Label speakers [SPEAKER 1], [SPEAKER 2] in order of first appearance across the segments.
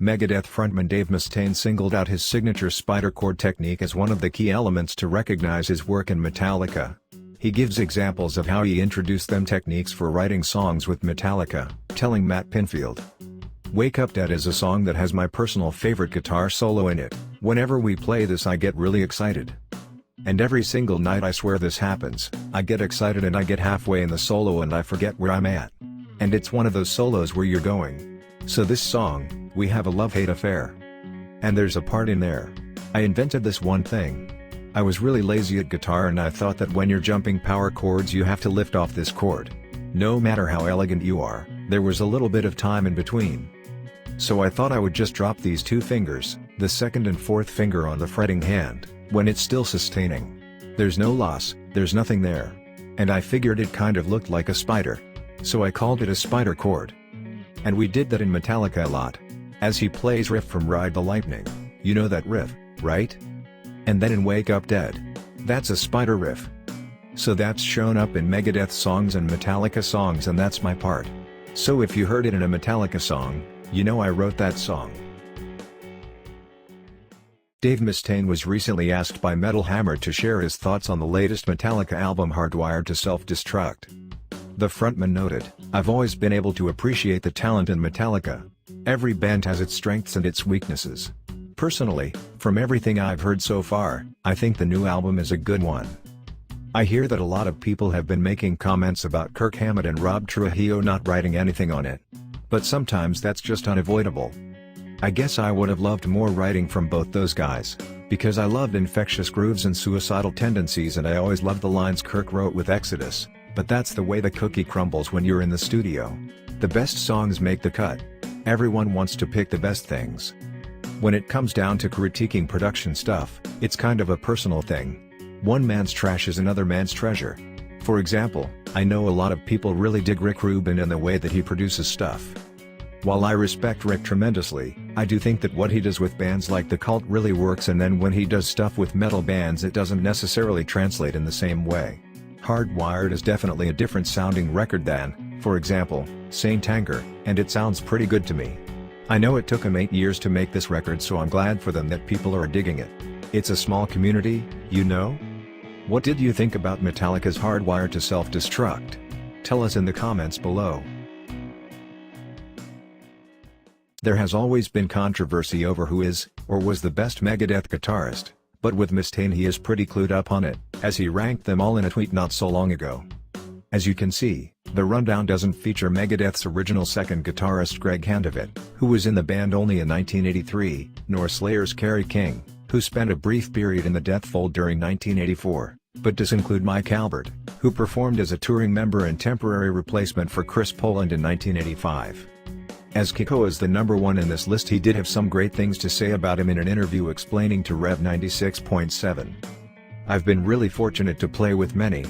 [SPEAKER 1] Megadeth frontman Dave Mustaine singled out his signature spider chord technique as one of the key elements to recognize his work in Metallica. He gives examples of how he introduced them techniques for writing songs with Metallica, telling Matt Pinfield, "Wake Up Dead is a song that has my personal favorite guitar solo in it. Whenever we play this I get really excited. And every single night I swear this happens, I get excited and I get halfway in the solo and I forget where I'm at. And it's one of those solos where you're going. So this song, we have a love-hate affair. And there's a part in there. I invented this one thing. I was really lazy at guitar and I thought that when you're jumping power chords you have to lift off this chord. No matter how elegant you are, there was a little bit of time in between. So I thought I would just drop these two fingers, the second and fourth finger on the fretting hand, when it's still sustaining. There's no loss, there's nothing there. And I figured it kind of looked like a spider. So I called it a spider chord. And we did that in Metallica a lot. As he plays riff from Ride the Lightning, you know that riff, right? And then in Wake Up Dead. That's a spider riff. So that's shown up in Megadeth songs and Metallica songs and that's my part. So if you heard it in a Metallica song, you know I wrote that song. Dave Mustaine was recently asked by Metal Hammer to share his thoughts on the latest Metallica album Hardwired to Self-Destruct. The frontman noted, "I've always been able to appreciate the talent in Metallica. Every band has its strengths and its weaknesses. Personally, from everything I've heard so far, I think the new album is a good one. I hear that a lot of people have been making comments about Kirk Hammett and Rob Trujillo not writing anything on it. But sometimes that's just unavoidable. I guess I would have loved more writing from both those guys, because I loved Infectious Grooves and Suicidal Tendencies and I always loved the lines Kirk wrote with Exodus, but that's the way the cookie crumbles when you're in the studio. The best songs make the cut. Everyone wants to pick the best things. When it comes down to critiquing production stuff, it's kind of a personal thing. One man's trash is another man's treasure. For example, I know a lot of people really dig Rick Rubin and the way that he produces stuff. While I respect Rick tremendously, I do think that what he does with bands like The Cult really works and then when he does stuff with metal bands it doesn't necessarily translate in the same way. Hardwired is definitely a different sounding record than, for example, Saint Anger, and it sounds pretty good to me. I know it took him 8 years to make this record so I'm glad for them that people are digging it. It's a small community, you know? What did you think about Metallica's Hardwired to Self-Destruct? Tell us in the comments below. There has always been controversy over who is, or was the best Megadeth guitarist, but with Mustaine he is pretty clued up on it, as he ranked them all in a tweet not so long ago. As you can see, the rundown doesn't feature Megadeth's original second guitarist Greg Handevidt, who was in the band only in 1983, nor Slayer's Kerry King, who spent a brief period in the Death Fold during 1984, but does include Mike Albert, who performed as a touring member and temporary replacement for Chris Poland in 1985. As Kiko is the number one in this list he did have some great things to say about him in an interview explaining to Rev 96.7. "I've been really fortunate to play with many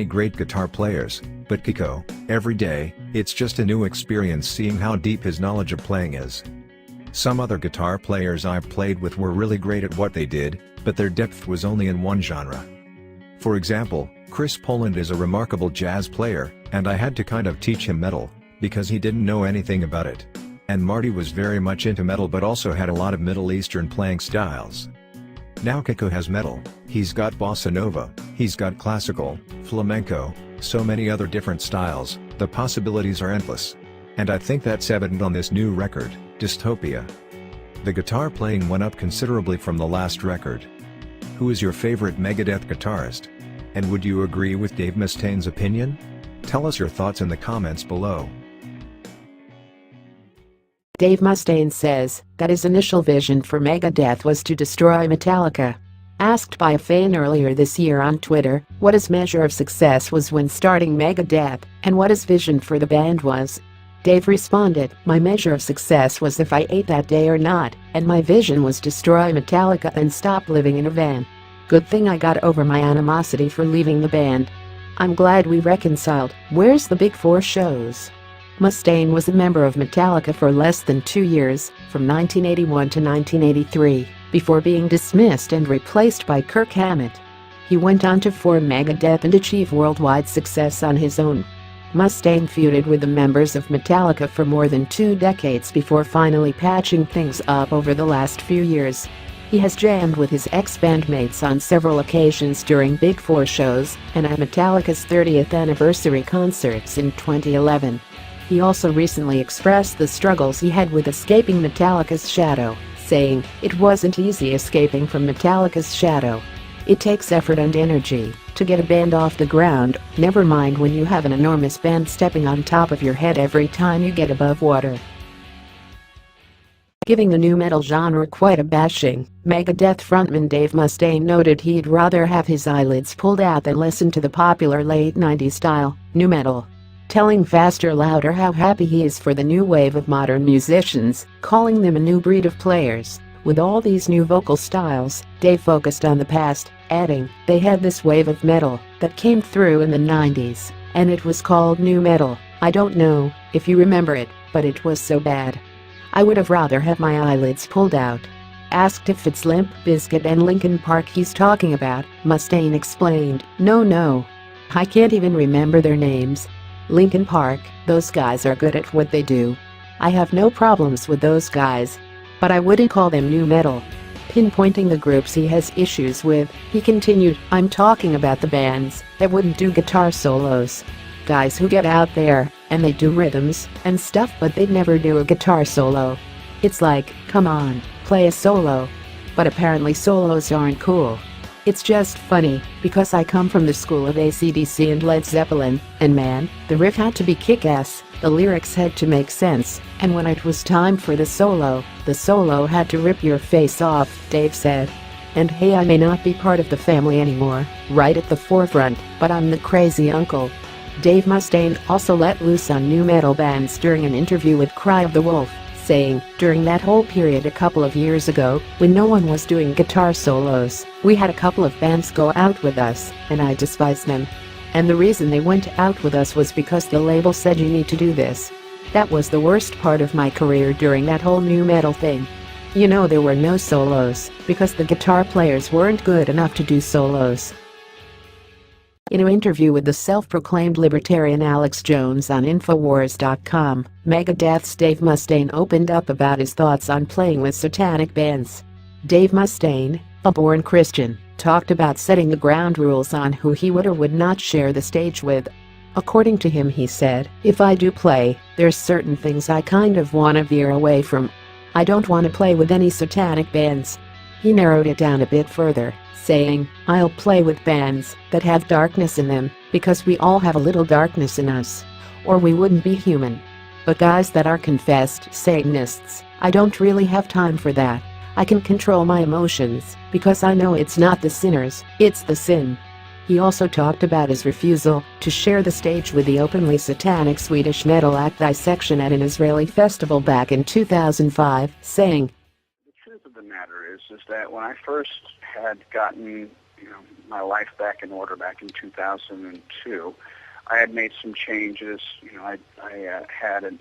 [SPEAKER 1] great guitar players, but Kiko, every day, it's just a new experience seeing how deep his knowledge of playing is. Some other guitar players I've played with were really great at what they did, but their depth was only in one genre. For example, Chris Poland is a remarkable jazz player, and I had to kind of teach him metal, because he didn't know anything about it. And Marty was very much into metal but also had a lot of Middle Eastern playing styles. Now Kiko has metal, he's got bossa nova, he's got classical, flamenco, so many other different styles, the possibilities are endless. And I think that's evident on this new record, Dystopia. The guitar playing went up considerably from the last record. Who is your favorite Megadeth guitarist? And would you agree with Dave Mustaine's opinion? Tell us your thoughts in the comments below.
[SPEAKER 2] Dave Mustaine says that his initial vision for Megadeth was to destroy Metallica. Asked by a fan earlier this year on Twitter what his measure of success was when starting Megadeth and what his vision for the band was, Dave responded, "My measure of success was if I ate that day or not, and my vision was destroy Metallica and stop living in a van. Good thing I got over my animosity for leaving the band. I'm glad we reconciled. Where's the big four shows?" Mustaine was a member of Metallica for less than 2 years, from 1981 to 1983, before being dismissed and replaced by Kirk Hammett. He went on to form Megadeth and achieve worldwide success on his own. Mustaine feuded with the members of Metallica for more than 2 decades before finally patching things up over the last few years. He has jammed with his ex-bandmates on several occasions during Big Four shows and at Metallica's 30th anniversary concerts in 2011. He also recently expressed the struggles he had with escaping Metallica's shadow, saying, "It wasn't easy escaping from Metallica's shadow. It takes effort and energy to get a band off the ground, never mind when you have an enormous band stepping on top of your head every time you get above water." Giving the nu metal genre quite a bashing, Megadeth frontman Dave Mustaine noted he'd rather have his eyelids pulled out than listen to the popular late 90s style nu metal, telling Faster Louder how happy he is for the new wave of modern musicians, calling them a new breed of players. With all these new vocal styles, Dave focused on the past, adding, "They had this wave of metal that came through in the 90s, and it was called nu metal. I don't know if you remember it, but it was so bad. I would have rather have my eyelids pulled out." Asked if it's LIMP, BIZKIT and Linkin Park he's talking about, Mustaine explained, No, I can't even remember their names. Linkin Park, those guys are good at what they do. I have no problems with those guys. But I wouldn't call them nu metal." Pinpointing the groups he has issues with, he continued, "I'm talking about the bands that wouldn't do guitar solos. Guys who get out there and they do rhythms and stuff but they'd never do a guitar solo. It's like, come on, play a solo." But apparently solos aren't cool. It's just funny, because I come from the school of AC/DC and Led Zeppelin, and man, the riff had to be kick-ass, the lyrics had to make sense, and when it was time for the solo had to rip your face off, Dave said. And hey, I may not be part of the family anymore, right at the forefront, but I'm the crazy uncle. Dave Mustaine also let loose on nu metal bands during an interview with Cry of the Wolf, saying, "During that whole period a couple of years ago, when no one was doing guitar solos, we had a couple of bands go out with us, and I despised them. And the reason they went out with us was because the label said you need to do this. That was the worst part of my career during that whole nu metal thing. You know, there were no solos, because the guitar players weren't good enough to do solos." In an interview with the self-proclaimed libertarian Alex Jones on Infowars.com, Megadeth's Dave Mustaine opened up about his thoughts on playing with satanic bands. Dave Mustaine, a born Christian, talked about setting the ground rules on who he would or would not share the stage with. According to him, he said, "If I do play, there's certain things I kind of want to veer away from. I don't want to play with any satanic bands." He narrowed it down a bit further, saying, "I'll play with bands that have darkness in them, because we all have a little darkness in us, or we wouldn't be human. But guys that are confessed Satanists, I don't really have time for that. I can control my emotions, because I know it's not the sinners, it's the sin." He also talked about his refusal to share the stage with the openly satanic Swedish metal act Dissection at an Israeli festival back in 2005, saying,
[SPEAKER 3] "The truth of the matter is that when I first had gotten, my life back in order back in 2002, I had made some changes. I had a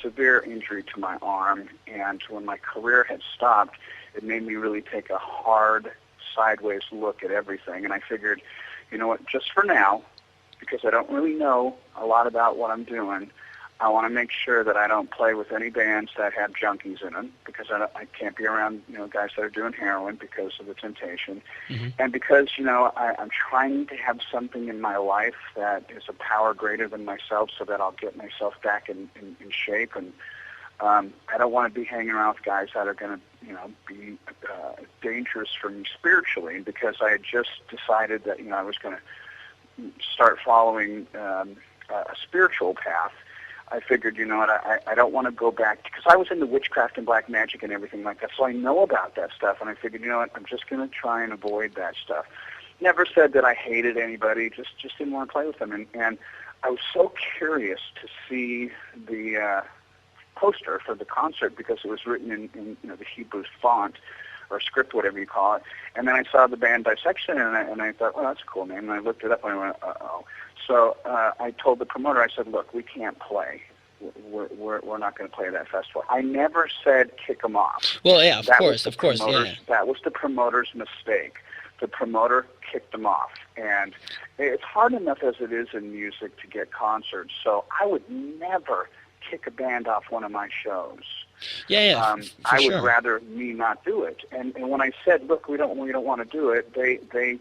[SPEAKER 3] severe injury to my arm, and when my career had stopped, it made me really take a hard, sideways look at everything. And I figured, you know what, just for now, because I don't really know a lot about what I'm doing, I want to make sure that I don't play with any bands that have junkies in them, because I can't be around, guys that are doing heroin because of the temptation. Mm-hmm. And because, I'm trying to have something in my life that is a power greater than myself, so that I'll get myself back in shape. And I don't want to be hanging around with guys that are going to, be dangerous for me spiritually, because I had just decided that, I was going to start following a spiritual path. I figured, I don't want to go back, because I was into witchcraft and black magic and everything like that, so I know about that stuff, and I figured, I'm just going to try and avoid that stuff. Never said that I hated anybody, just didn't want to play with them, and I was so curious to see the poster for the concert, because it was written in the Hebrew font, or script, whatever you call it, and then I saw the band Dissection, and I thought, well, that's a cool name, and I looked it up, and I went, uh-oh. So I told the promoter, I said, look, we can't play. We're not going to play that festival. I never said kick them off.
[SPEAKER 4] Well, yeah, of course, yeah.
[SPEAKER 3] That was the promoter's mistake. the promoter kicked them off. And it's hard enough as it is in music to get concerts, so I would never kick a band off one of my shows. I would rather me not do it. And when I said, look, we don't want to do it, they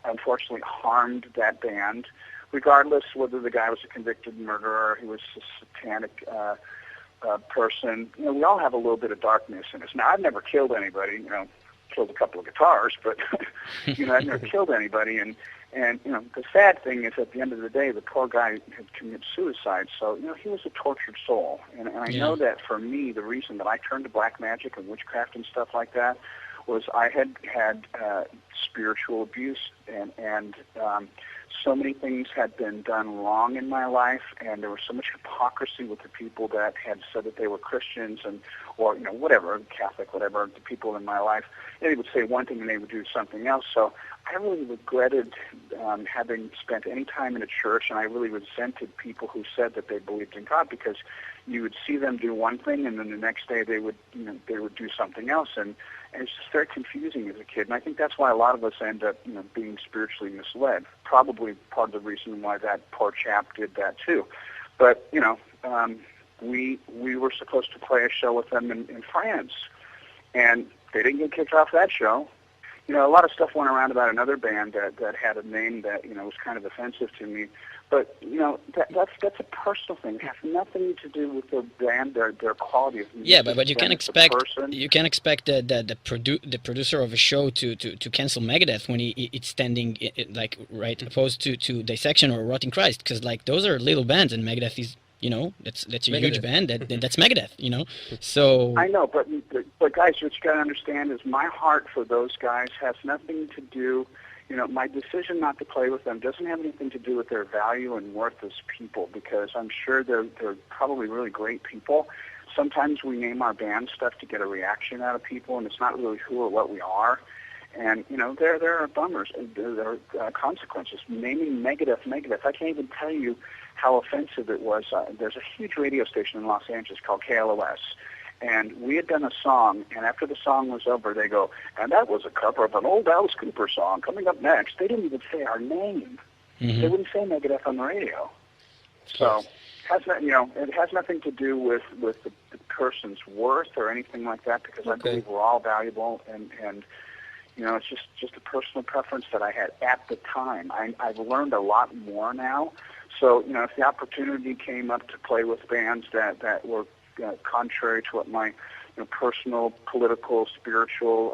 [SPEAKER 3] unfortunately harmed that band, regardless whether the guy was a convicted murderer or he was a satanic person. You know, we all have a little bit of darkness in us. Now, I've never killed anybody, you know, killed a couple of guitars, but, you know, I've never killed anybody. And, you know, the sad thing is at the end of the day, the poor guy had committed suicide. So, you know, he was a tortured soul. And I know that for me, the reason that I turned to black magic and witchcraft and stuff like that was I had spiritual abuse and so many things had been done wrong in my life, and there was so much hypocrisy with the people that had said that they were Christians or, you know, whatever, Catholic, whatever, the people in my life. They would say one thing and they would do something else. So I really regretted having spent any time in a church, and I really resented people who said that they believed in God, because you would see them do one thing and then the next day they would do something else, and it's just very confusing as a kid. And I think that's why a lot of us end up, you know, being spiritually misled. Probably part of the reason why that poor chap did that too. But, you know, we were supposed to play a show with them in France, and they didn't get kicked off that show. You know, a lot of stuff went around about another band that had a name that, you know, was kind of offensive to me. But, you know, that's a personal thing. It has nothing to do with the band, their quality of music.
[SPEAKER 4] Yeah, but you can't expect the producer of a show to cancel Megadeth when it's standing like right opposed to Dissection or Rotting Christ, because like those are little bands and Megadeth is, you know, that's a Megadeth. Huge band that's Megadeth, you know. So
[SPEAKER 3] I know, but guys, what you got to understand is my heart for those guys has nothing to do. You know, my decision not to play with them doesn't have anything to do with their value and worth as people, because I'm sure they're probably really great people. Sometimes we name our band stuff to get a reaction out of people, and it's not really who or what we are. And, you know, there are bummers, there are consequences. Naming Megadeth, I can't even tell you how offensive it was. There's a huge radio station in Los Angeles called KLOS. And we had done a song, and after the song was over, they go, and that was a cover of an old Alice Cooper song. Coming up next, they didn't even say our name. Mm-hmm. They wouldn't say Megadeth on the radio. So, it has nothing to do with the person's worth or anything like that, because I believe we're all valuable, and you know, it's just a personal preference that I had at the time. I've learned a lot more now. So, you know, if the opportunity came up to play with bands that were contrary to what my, you know, personal, political, spiritual,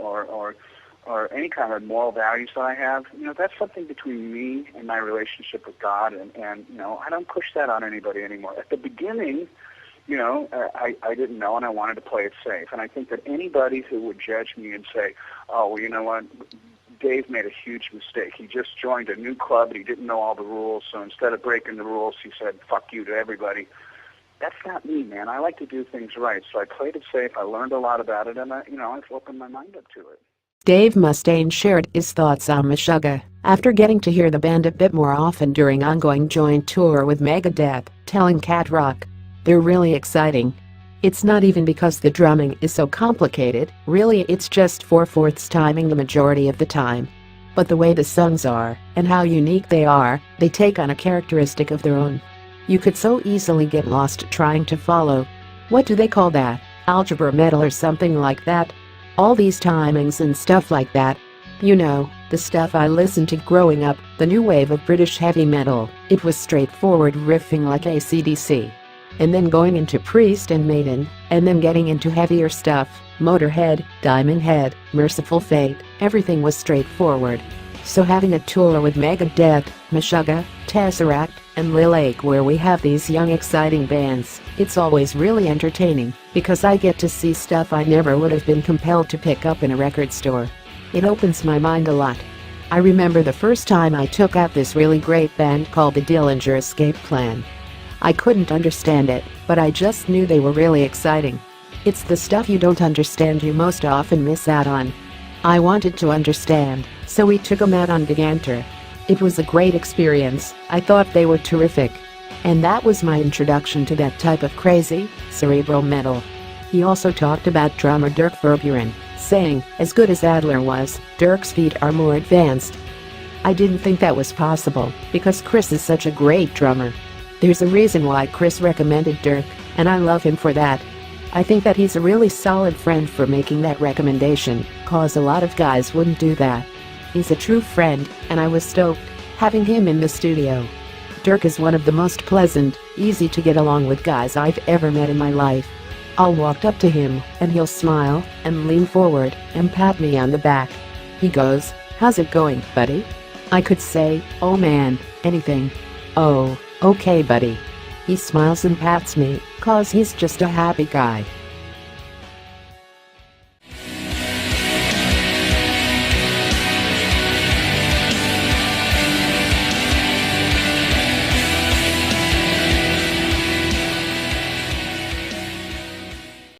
[SPEAKER 3] or any kind of moral values that I have, you know, that's something between me and my relationship with God, and you know, I don't push that on anybody anymore. At the beginning, you know, I didn't know, and I wanted to play it safe. And I think that anybody who would judge me and say, oh, well, you know what, Dave made a huge mistake. He just joined a new club and he didn't know all the rules, so instead of breaking the rules, he said, fuck you to everybody. That's not me, man. I like to do things right. So I played it safe. I learned a lot about it, and I've opened my mind up to it.
[SPEAKER 2] Dave Mustaine shared his thoughts on MESHUGGAH after getting to hear the band a bit more often during ongoing joint tour with Megadeth, telling Cat Rock, "They're really exciting. It's not even because the drumming is so complicated, really it's just 4/4 timing the majority of the time. But the way the songs are, and how unique they are, they take on a characteristic of their own. You could so easily get lost trying to follow. What do they call that? Algebra metal or something like that? All these timings and stuff like that. You know, the stuff I listened to growing up, the new wave of British heavy metal. It was straightforward riffing like AC/DC. And then going into Priest and Maiden, and then getting into heavier stuff, Motorhead, Diamond Head, Merciful Fate, everything was straightforward. So having a tour with Megadeth, MESHUGGAH, Tesseract, and Lil Ake where we have these young exciting bands, it's always really entertaining, because I get to see stuff I never would have been compelled to pick up in a record store. It opens my mind a lot. I remember the first time I took out this really great band called the Dillinger Escape Plan. I couldn't understand it, but I just knew they were really exciting. It's the stuff you don't understand you most often miss out on. I wanted to understand, so we took them out on Gigantor. It was a great experience. I thought they were terrific. And that was my introduction to that type of crazy, cerebral metal." He also talked about drummer Dirk Verburen, saying, as good as Adler was, Dirk's feet are more advanced. I didn't think that was possible, because Chris is such a great drummer. There's a reason why Chris recommended Dirk, and I love him for that. I think that he's a really solid friend for making that recommendation, cause a lot of guys wouldn't do that. He's a true friend, and I was stoked having him in the studio. Dirk is one of the most pleasant, easy to get along with guys I've ever met in my life. I'll walk up to him, and he'll smile, and lean forward, and pat me on the back. He goes, "How's it going, buddy?" I could say, "Oh man, anything." "Oh, okay buddy." He smiles and pats me, cause he's just a happy guy.